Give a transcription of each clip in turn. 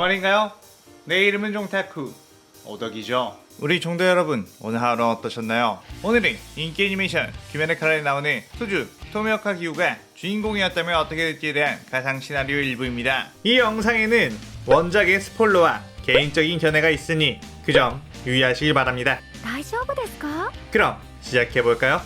정말인가요? 내 이름은 종타쿠 오덕이죠. 우리 종도 여러분, 오늘 하루 어떠셨나요? 오늘은 인기 애니메이션 귀면의 칼날에 나오는 소주 토미오카 기우가 주인공이었다면 어떻게 될지에 대한 가상 시나리오 일부입니다. 이 영상에는 원작의 스포일러와 개인적인 견해가 있으니 그 점 유의하시길 바랍니다. 大丈夫ですか? 그럼 시작해볼까요?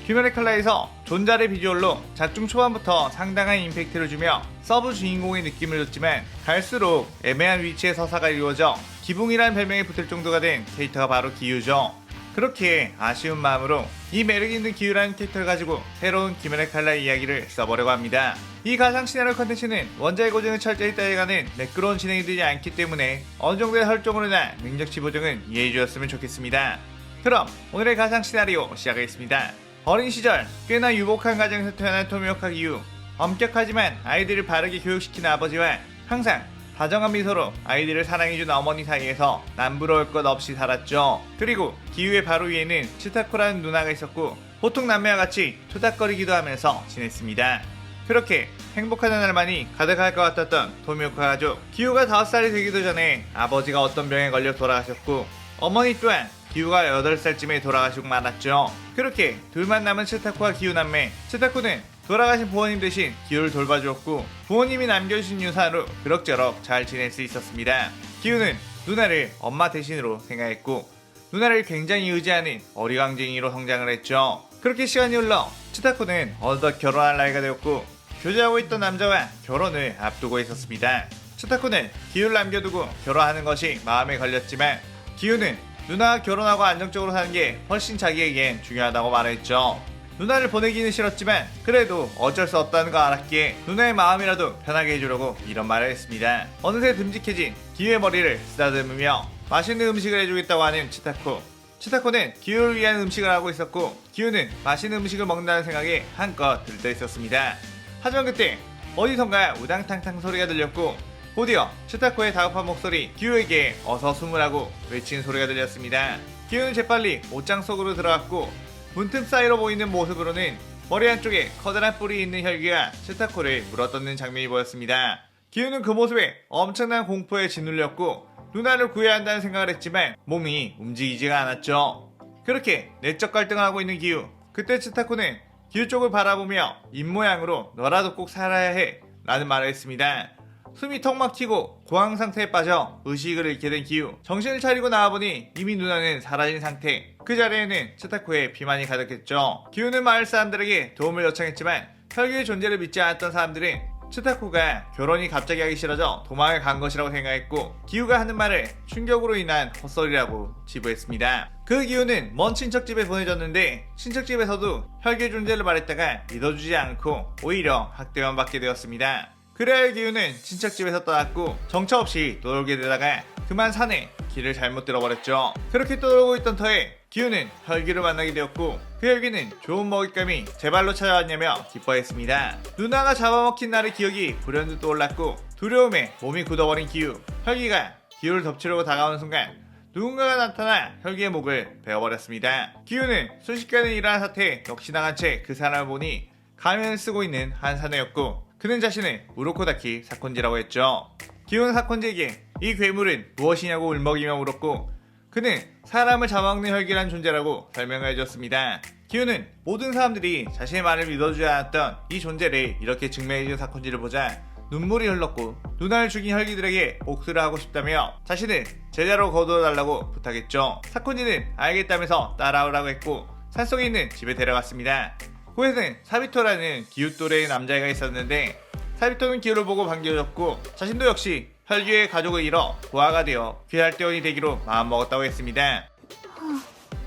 귀면의 칼날에서 존잘의 비주얼로 작중 초반부터 상당한 임팩트를 주며 서브 주인공의 느낌을 줬지만 갈수록 애매한 위치의 서사가 이루어져 기붕이란 별명에 붙을 정도가 된 캐릭터가 바로 기우죠. 그렇게 아쉬운 마음으로 이 매력있는 기우라는 캐릭터를 가지고 새로운 귀면의 칼날 이야기를 써보려고 합니다. 이 가상 시나리오 컨텐츠는 원작의 고증을 철저히 따라가는 매끄러운 진행이 되지 않기 때문에 어느 정도의 설정으로나 능력치 보정은 이해해 주셨으면 좋겠습니다. 그럼 오늘의 가상 시나리오 시작하겠습니다. 어린 시절 꽤나 유복한 가정에서 태어난 토미오카 기우. 엄격하지만 아이들을 바르게 교육시키는 아버지와 항상 다정한 미소로 아이들을 사랑해준 어머니 사이에서 남부러울 것 없이 살았죠. 그리고 기우의 바로 위에는 치타코라는 누나가 있었고 보통 남매와 같이 투닥거리기도 하면서 지냈습니다. 그렇게 행복한 날만이 가득할 것 같았던 토미오카 가족. 기우가 5살이 되기도 전에 아버지가 어떤 병에 걸려 돌아가셨고 어머니 또한 기우가 8살쯤에 돌아가시고 말았죠. 그렇게 둘만 남은 치타코와 기우 남매. 치타코는 돌아가신 부모님 대신 기우를 돌봐주었고 부모님이 남겨주신 유산으로 그럭저럭 잘 지낼 수 있었습니다. 기우는 누나를 엄마 대신으로 생각했고 누나를 굉장히 의지하는 어리광쟁이로 성장을 했죠. 그렇게 시간이 흘러 치타코는 어느덧 결혼할 나이가 되었고 교제하고 있던 남자와 결혼을 앞두고 있었습니다. 치타코는 기우를 남겨두고 결혼하는 것이 마음에 걸렸지만 기우는 누나가 결혼하고 안정적으로 사는 게 훨씬 자기에겐 중요하다고 말했죠. 누나를 보내기는 싫었지만 그래도 어쩔 수 없다는 거 알았기에 누나의 마음이라도 편하게 해주려고 이런 말을 했습니다. 어느새 듬직해진 기우의 머리를 쓰다듬으며 맛있는 음식을 해주겠다고 하는 치타코. 치타코는 기우를 위한 음식을 하고 있었고 기우는 맛있는 음식을 먹는다는 생각에 한껏 들떠 있었습니다. 하지만 그때 어디선가 우당탕탕 소리가 들렸고 곧이어 치타코의 다급한 목소리, 기우에게 어서 숨으라고 외치는 소리가 들렸습니다. 기우는 재빨리 옷장 속으로 들어갔고 문틈 사이로 보이는 모습으로는 머리 한쪽에 커다란 뿔이 있는 혈귀가 치타코를 물어뜯는 장면이 보였습니다. 기우는 그 모습에 엄청난 공포에 짓눌렸고 누나를 구해야 한다는 생각을 했지만 몸이 움직이지가 않았죠. 그렇게 내적 갈등을 하고 있는 기우. 그때 치타코는 기우 쪽을 바라보며 입모양으로 너라도 꼭 살아야 해 라는 말을 했습니다. 숨이 턱 막히고 고황 상태에 빠져 의식을 잃게 된 기우. 정신을 차리고 나와보니 이미 누나는 사라진 상태. 그 자리에는 치타코의 피만이 가득했죠. 기우는 마을 사람들에게 도움을 요청했지만 혈기의 존재를 믿지 않았던 사람들은 치타코가 결혼이 갑자기 하기 싫어져 도망을 간 것이라고 생각했고 기우가 하는 말을 충격으로 인한 헛소리라고 지부했습니다. 그 기우는 먼 친척집에 보내졌는데 친척집에서도 혈기의 존재를 말했다가 믿어주지 않고 오히려 학대만 받게 되었습니다. 그래야 할 기우는 친척집에서 떠났고 정처 없이 떠돌게 되다가 그만 산에 길을 잘못 들어버렸죠. 그렇게 떠돌고 있던 터에 기우는 혈기를 만나게 되었고 그 혈기는 좋은 먹잇감이 제 발로 찾아왔냐며 기뻐했습니다. 누나가 잡아먹힌 날의 기억이 불현듯 떠올랐고 두려움에 몸이 굳어버린 기우. 혈기가 기우를 덮치려고 다가오는 순간 누군가가 나타나 혈기의 목을 베어버렸습니다. 기우는 순식간에 일어난 사태에 넋이 채 그 사람을 보니 가면을 쓰고 있는 한 사내였고 그는 자신을 우로코다키 사콘지라고 했죠. 기우는 사콘지에게 이 괴물은 무엇이냐고 울먹이며 물었고 그는 사람을 잡아먹는 혈기란 존재라고 설명을 해줬습니다. 기우는 모든 사람들이 자신의 말을 믿어주지 않았던 이 존재를 이렇게 증명해준 사콘지를 보자 눈물이 흘렀고 누나를 죽인 혈기들에게 복수를 하고 싶다며 자신을 제자로 거두어달라고 부탁했죠. 사콘지는 알겠다면서 따라오라고 했고 산속에 있는 집에 데려갔습니다. 그곳에는 사비토라는 기우 또래의 남자애가 있었는데 사비토는 기우를 보고 반겨줬고 자신도 역시 혈기의 가족을 잃어 부하가 되어 귀살대원이 되기로 마음먹었다고 했습니다.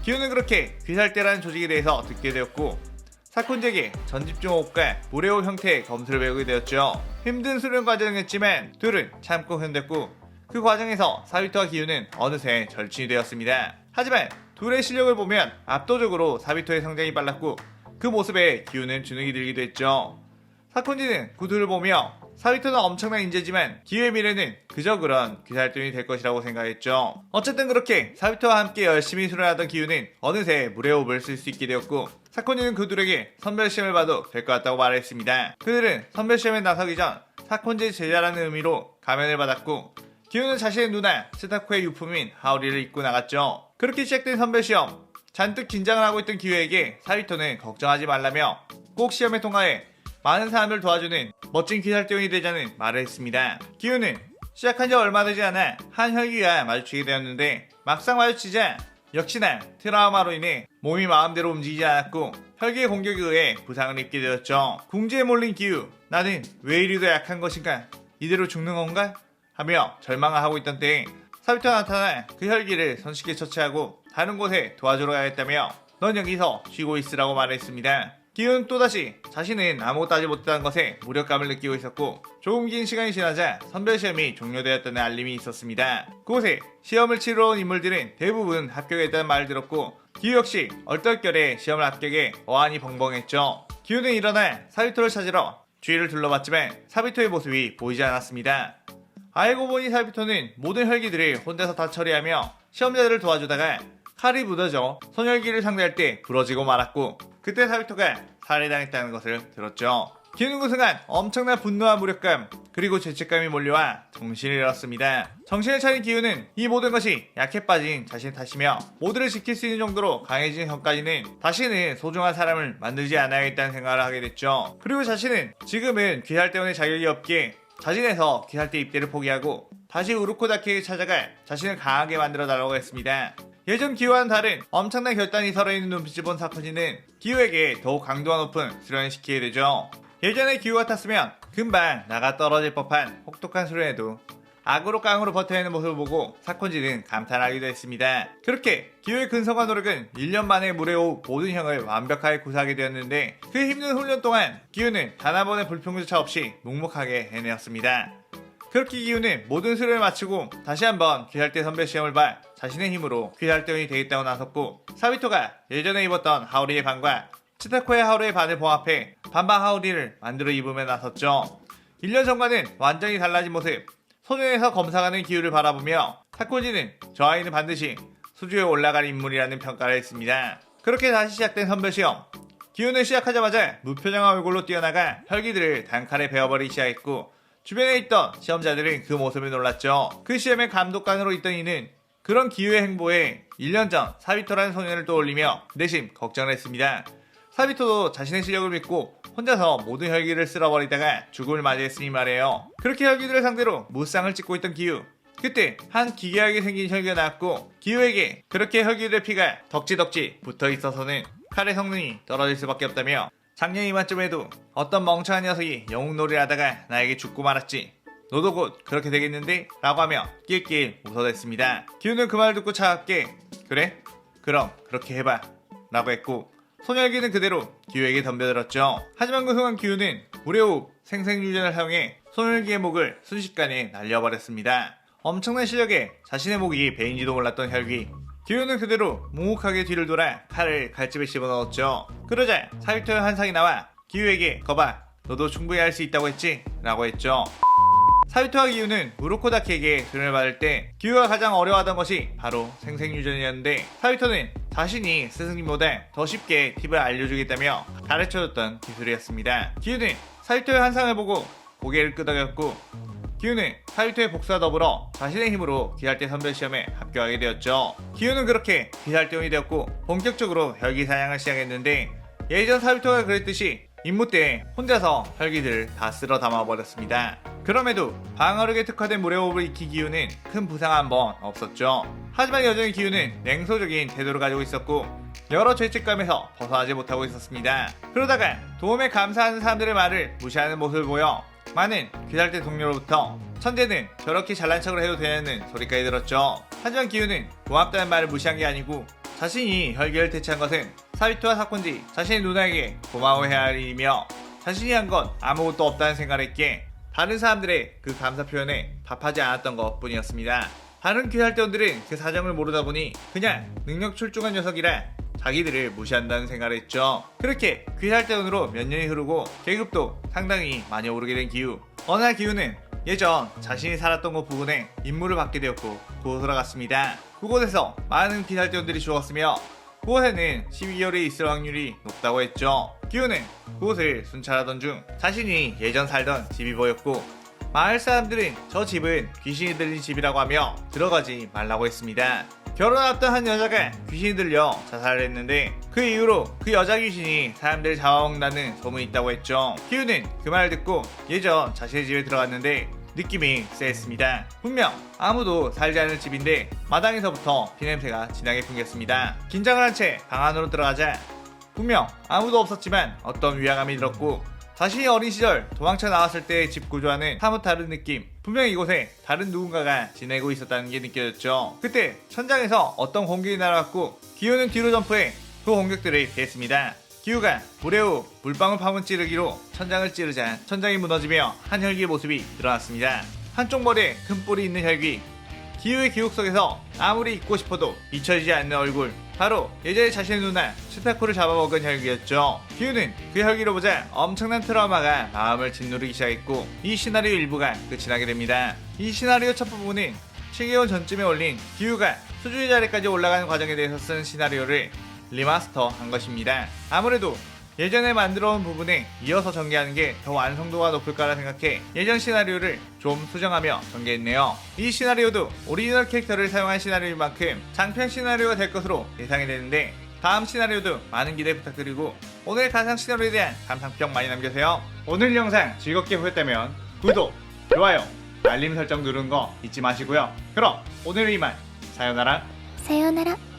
기우는 그렇게 귀살대라는 조직에 대해서 듣게 되었고 사콘지에게 전집중호흡과 무례호 형태의 검술을 배우게 되었죠. 힘든 수련 과정이었지만 둘은 참고 견뎠고 그 과정에서 사비토와 기우는 어느새 절친이 되었습니다. 하지만 둘의 실력을 보면 압도적으로 사비토의 성장이 빨랐고 그 모습에 기우는 주눅이 들기도 했죠. 사콘지는 그 둘을 보며 사비토는 엄청난 인재지만 기우의 미래는 그저 그런 귀살돈이 될 것이라고 생각했죠. 어쨌든 그렇게 사비토와 함께 열심히 수련하던 기우는 어느새 물의 호흡을 쓸 수 있게 되었고 사콘지는 그들에게 선별시험을 봐도 될 것 같다고 말했습니다. 그들은 선별시험에 나서기 전 사콘지의 제자라는 의미로 가면을 받았고 기우는 자신의 누나 치타코의 유품인 하오리를 입고 나갔죠. 그렇게 시작된 선별 시험. 잔뜩 긴장을 하고 있던 기우에게 사비토는 걱정하지 말라며 꼭 시험에 통과해 많은 사람을 도와주는 멋진 귀살대원이 되자는 말을 했습니다. 기우는 시작한 지 얼마 되지 않아 한 혈기와 마주치게 되었는데 막상 마주치자 역시나 트라우마로 인해 몸이 마음대로 움직이지 않았고 혈기의 공격에 의해 부상을 입게 되었죠. 궁지에 몰린 기우. 나는 왜 이리도 약한 것인가? 이대로 죽는 건가? 하며 절망을 하고 있던 때에 사비토가 나타나 그 혈기를 손쉽게 처치하고 다른 곳에 도와주러 가겠다며 넌 여기서 쉬고 있으라고 말했습니다. 기우는 또다시 자신은 아무것도 하지 못했다는 것에 무력감을 느끼고 있었고 조금 긴 시간이 지나자 선별시험이 종료되었다는 알림이 있었습니다. 그곳에 시험을 치러 온 인물들은 대부분 합격했다는 말을 들었고 기우 역시 얼떨결에 시험을 합격해 어안이 벙벙했죠. 기우는 일어나 사비토를 찾으러 주위를 둘러봤지만 사비토의 모습이 보이지 않았습니다. 알고 보니 사비토는 모든 혈기들을 혼자서 다 처리하며 시험자들을 도와주다가 칼이 묻어져 손혈기를 상대할 때 부러지고 말았고 그때 사비토가 살해당했다는 것을 들었죠. 기우는 그 순간 엄청난 분노와 무력감 그리고 죄책감이 몰려와 정신을 잃었습니다. 정신을 차린 기우는 이 모든 것이 약해 빠진 자신 탓이며 모두를 지킬 수 있는 정도로 강해진 전까지는 다시는 소중한 사람을 만들지 않아야겠다는 생각을 하게 됐죠. 그리고 자신은 지금은 귀살대원의 자격이 없기에 자진해서 귀살대 입대를 포기하고 다시 우르코다케에 찾아가 자신을 강하게 만들어 달라고 했습니다. 예전 기우와는 다른 엄청난 결단이 살아있는 눈빛을 본 사쿠지는 기우에게 더욱 강도가 높은 수련을 시키게 되죠. 예전에 기우 같았으면 금방 나가 떨어질 법한 혹독한 수련에도 악으로 깡으로 버텨내는 모습을 보고 사쿠지는 감탄하기도 했습니다. 그렇게 기우의 근성과 노력은 1년 만에 무례오 모든 형을 완벽하게 구사하게 되었는데 그 힘든 훈련 동안 기우는 단 한 번의 불평조차 없이 묵묵하게 해내었습니다. 그렇게 기우는 모든 수련을 마치고 다시 한번 귀살대 선별 시험을 봐 자신의 힘으로 귀살대원이 되겠다고 나섰고 사비토가 예전에 입었던 하오리의 반과 치타코의 하오리의 반을 봉합해 반반 하오리를 만들어 입으며 나섰죠. 1년 전과는 완전히 달라진 모습. 소년에서 검사가는 기우를 바라보며 사쿠지는 저 아이는 반드시 수주에 올라갈 인물이라는 평가를 했습니다. 그렇게 다시 시작된 선별 시험. 기우는 시작하자마자 무표정한 얼굴로 뛰어나가 혈기들을 단칼에 베어버리기 시작했고 주변에 있던 시험자들은 그 모습에 놀랐죠. 그 시험의 감독관으로 있던 이는 그런 기우의 행보에 1년 전 사비토라는 소년을 떠올리며 내심 걱정을 했습니다. 사비토도 자신의 실력을 믿고 혼자서 모든 혈기를 쓸어버리다가 죽음을 맞이했으니 말이에요. 그렇게 혈기들을 상대로 무쌍을 찍고 있던 기우. 그때 한 기괴하게 생긴 혈기가 나왔고 기우에게 그렇게 혈기들의 피가 덕지덕지 붙어있어서는 칼의 성능이 떨어질 수밖에 없다며 작년 이맘쯤에도 어떤 멍청한 녀석이 영웅놀이를 하다가 나에게 죽고 말았지. 너도 곧 그렇게 되겠는데? 라고 하며 낄낄 웃어댔습니다. 기우는 그 말을 듣고 차갑게 그래? 그럼 그렇게 해봐 라고 했고 소녀기는 그대로 기우에게 덤벼들었죠. 하지만 그 순간 기우는 무료호흡 생생유전을 사용해 소녀기의 목을 순식간에 날려버렸습니다. 엄청난 실력에 자신의 목이 베인지도 몰랐던 혈기. 기우는 그대로 묵묵하게 뒤를 돌아 칼을 칼집에 집어넣었죠. 그러자 사비토의 환상이 나와 기우에게 거봐 너도 충분히 할 수 있다고 했지? 라고 했죠. 사비토와 기우는 우르코다케에게 교훈을 받을 때 기우가 가장 어려워하던 것이 바로 생생유전이었는데 사비토는 자신이 스승님보다 더 쉽게 팁을 알려주겠다며 가르쳐줬던 기술이었습니다. 기우는 사비토의 환상을 보고 고개를 끄덕였고 기우는 사비토의 복수와 더불어 자신의 힘으로 귀살대 선별시험에 합격하게 되었죠. 기우는 그렇게 귀살대원이 되었고 본격적으로 혈기 사냥을 시작했는데 예전 사비토가 그랬듯이 임무 때 혼자서 혈기들을 다 쓸어 담아버렸습니다. 그럼에도 방어력에 특화된 무례호흡을 익힌 기우는 큰 부상 한 번 없었죠. 하지만 여전히 기우는 냉소적인 태도를 가지고 있었고 여러 죄책감에서 벗어나지 못하고 있었습니다. 그러다가 도움에 감사하는 사람들의 말을 무시하는 모습을 보여 많은 귀살대 동료로부터 천재는 저렇게 잘난 척을 해도 되냐는 소리까지 들었죠. 하지만 기우는 고맙다는 말을 무시한 게 아니고 자신이 혈기를 퇴치한 것은 사비토와 사콘지 자신의 누나에게 고마워해야 할 일이며 자신이 한 건 아무것도 없다는 생각을 했기에 다른 사람들의 그 감사 표현에 답하지 않았던 것 뿐이었습니다. 다른 귀살대원들은 그 사정을 모르다 보니 그냥 능력 출중한 녀석이라 자기들을 무시한다는 생각을 했죠. 그렇게 귀살대원으로 몇 년이 흐르고 계급도 상당히 많이 오르게 된 기우. 어느 날 기우는 예전 자신이 살았던 곳 부근에 임무를 받게 되었고 그곳으로 갔습니다. 그곳에서 많은 귀살대원들이 죽었으며 그곳에는 12개월이 있을 확률이 높다고 했죠. 기우는 그곳을 순찰하던 중 자신이 예전 살던 집이 보였고 마을 사람들은 저 집은 귀신이 들린 집이라고 하며 들어가지 말라고 했습니다. 결혼 앞둔 한 여자가 귀신이 들려 자살을 했는데 그 이후로 그 여자 귀신이 사람들을 잡아먹는다는 소문이 있다고 했죠. 기우는 그 말을 듣고 예전 자신의 집에 들어갔는데 느낌이 쎄했습니다. 분명 아무도 살지 않을 집인데 마당에서부터 피냄새가 진하게 풍겼습니다. 긴장을 한 채 방 안으로 들어가자 분명 아무도 없었지만 어떤 위화감이 들었고 자신이 어린 시절 도망쳐 나왔을 때의 집 구조와는 사뭇 다른 느낌. 분명히 이곳에 다른 누군가가 지내고 있었다는 게 느껴졌죠. 그때 천장에서 어떤 공격이 날아왔고 기우는 뒤로 점프해 그 공격들을 피했습니다. 기우가 불의 후 물방울 파문 찌르기로 천장을 찌르자 천장이 무너지며 한 혈기의 모습이 드러났습니다. 한쪽 머리에 큰 뿔이 있는 혈기. 기우의 기억 속에서 아무리 잊고 싶어도 잊혀지지 않는 얼굴. 바로 예전에 자신의 누나 츠타코를 잡아먹은 혈기였죠. 기우는 그 혈기로 보자 엄청난 트라우마가 마음을 짓누르기 시작했고 이 시나리오 일부가 끝이 나게 됩니다. 이 시나리오 첫 부분은 7개월 전쯤에 올린 기우가 수주의 자리까지 올라가는 과정에 대해서 쓴 시나리오를 리마스터 한 것입니다. 아무래도 예전에 만들어온 부분에 이어서 전개하는 게 더 완성도가 높을 거라 생각해 예전 시나리오를 좀 수정하며 전개했네요. 이 시나리오도 오리지널 캐릭터를 사용한 시나리오인 만큼 장편 시나리오가 될 것으로 예상이 되는데 다음 시나리오도 많은 기대 부탁드리고 오늘 가상 시나리오에 대한 감상평 많이 남겨주세요. 오늘 영상 즐겁게 보셨다면 구독, 좋아요, 알림 설정 누르는 거 잊지 마시고요. 그럼 오늘은 이만 사요나라.さようなら。